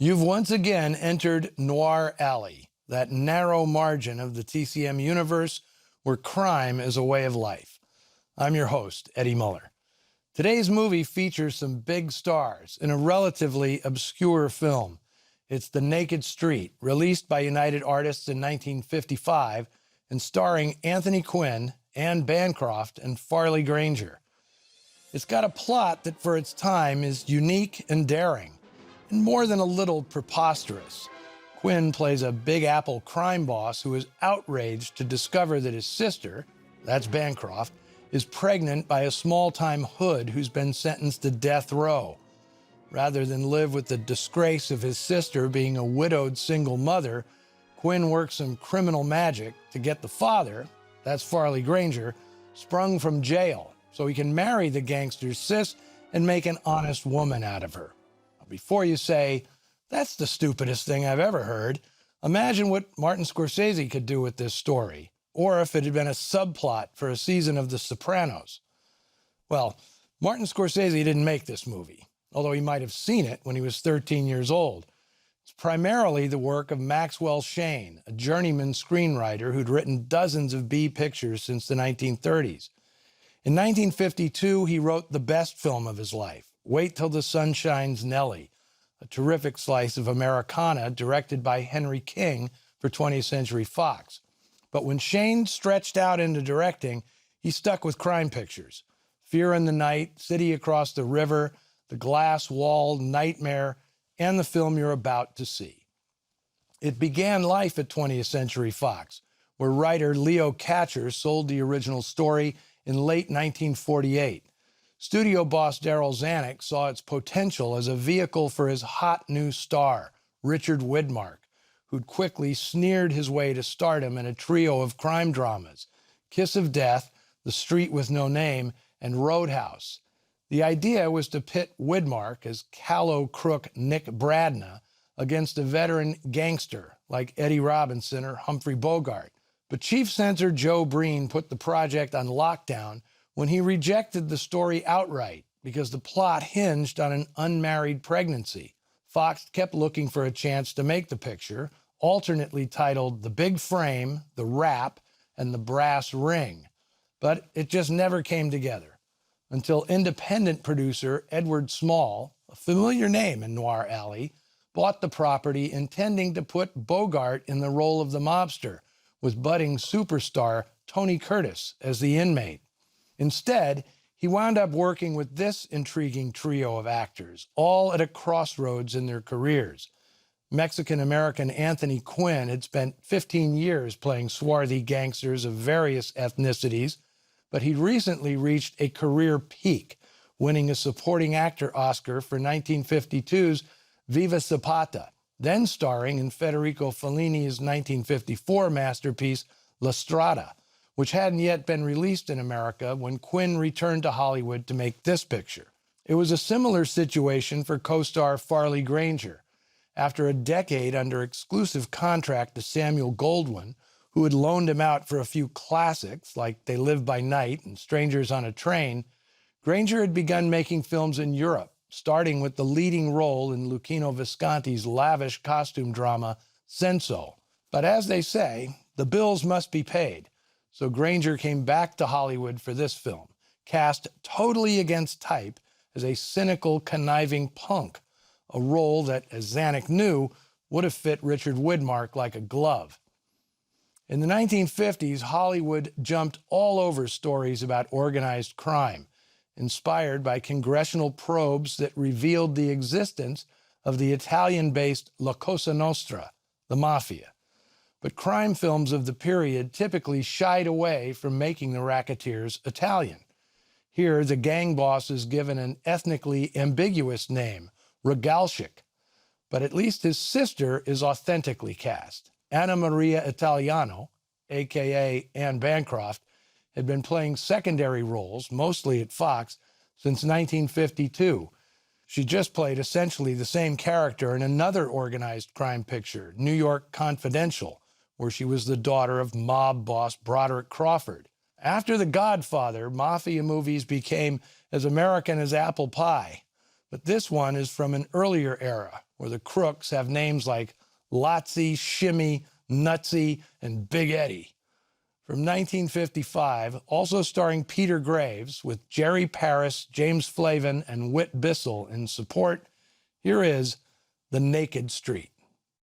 You've once again entered Noir Alley, that narrow margin of the TCM universe where crime is a way of life. I'm your host, Eddie Muller. Today's movie features some big stars in a relatively obscure film. It's The Naked Street, released by United Artists in 1955 and starring Anthony Quinn, Anne Bancroft, and Farley Granger. It's got a plot that for its time is unique and daring, and more than a little preposterous. Quinn plays a Big Apple crime boss who is outraged to discover that his sister, that's Bancroft, is pregnant by a small-time hood who's been sentenced to death row. Rather than live with the disgrace of his sister being a widowed single mother, Quinn works some criminal magic to get the father, that's Farley Granger, sprung from jail so he can marry the gangster's sis and make an honest woman out of her. Before you say, that's the stupidest thing I've ever heard, imagine what Martin Scorsese could do with this story, or if it had been a subplot for a season of The Sopranos. Well, Martin Scorsese didn't make this movie, although he might have seen it when he was 13 years old. It's primarily the work of Maxwell Shane, a journeyman screenwriter who'd written dozens of B pictures since the 1930s. In 1952, he wrote the best film of his life, Wait Till the Sun Shines, Nellie, a terrific slice of Americana directed by Henry King for 20th Century Fox. But when Shane stretched out into directing, he stuck with crime pictures. Fear in the Night, City Across the River, The Glass Wall, Nightmare, and the film you're about to see. It began life at 20th Century Fox, where writer Leo Katcher sold the original story in late 1948. Studio boss Darryl Zanuck saw its potential as a vehicle for his hot new star, Richard Widmark, who'd quickly sneered his way to stardom in a trio of crime dramas, Kiss of Death, The Street with No Name, and Roadhouse. The idea was to pit Widmark as callow crook Nick Bradna against a veteran gangster like Eddie Robinson or Humphrey Bogart. But Chief Censor Joe Breen put the project on lockdown when he rejected the story outright because the plot hinged on an unmarried pregnancy. Fox kept looking for a chance to make the picture, alternately titled The Big Frame, The Rap, and The Brass Ring. But it just never came together until independent producer Edward Small, a familiar name in Noir Alley, bought the property intending to put Bogart in the role of the mobster, with budding superstar Tony Curtis as the inmate. Instead, he wound up working with this intriguing trio of actors, all at a crossroads in their careers. Mexican-American Anthony Quinn had spent 15 years playing swarthy gangsters of various ethnicities, but he'd recently reached a career peak, winning a supporting actor Oscar for 1952's Viva Zapata, then starring in Federico Fellini's 1954 masterpiece La Strada, which hadn't yet been released in America when Quinn returned to Hollywood to make this picture. It was a similar situation for co-star Farley Granger. After a decade under exclusive contract to Samuel Goldwyn, who had loaned him out for a few classics like They Live by Night and Strangers on a Train, Granger had begun making films in Europe, starting with the leading role in Luchino Visconti's lavish costume drama, Senso. But as they say, the bills must be paid. So Granger came back to Hollywood for this film, cast totally against type as a cynical, conniving punk, a role that, as Zanuck knew, would have fit Richard Widmark like a glove. In the 1950s, Hollywood jumped all over stories about organized crime, inspired by congressional probes that revealed the existence of the Italian-based La Cosa Nostra, the Mafia. But crime films of the period typically shied away from making the racketeers Italian. Here, the gang boss is given an ethnically ambiguous name, Regalshick, but at least his sister is authentically cast. Anna Maria Italiano, a.k.a. Anne Bancroft, had been playing secondary roles, mostly at Fox, since 1952. She just played essentially the same character in another organized crime picture, New York Confidential, where she was the daughter of mob boss Broderick Crawford. After The Godfather, mafia movies became as American as apple pie. But this one is from an earlier era, where the crooks have names like Lotsy, Shimmy, Nutsy, and Big Eddie. From 1955, also starring Peter Graves, with Jerry Paris, James Flavin, and Whit Bissell in support, here is The Naked Street.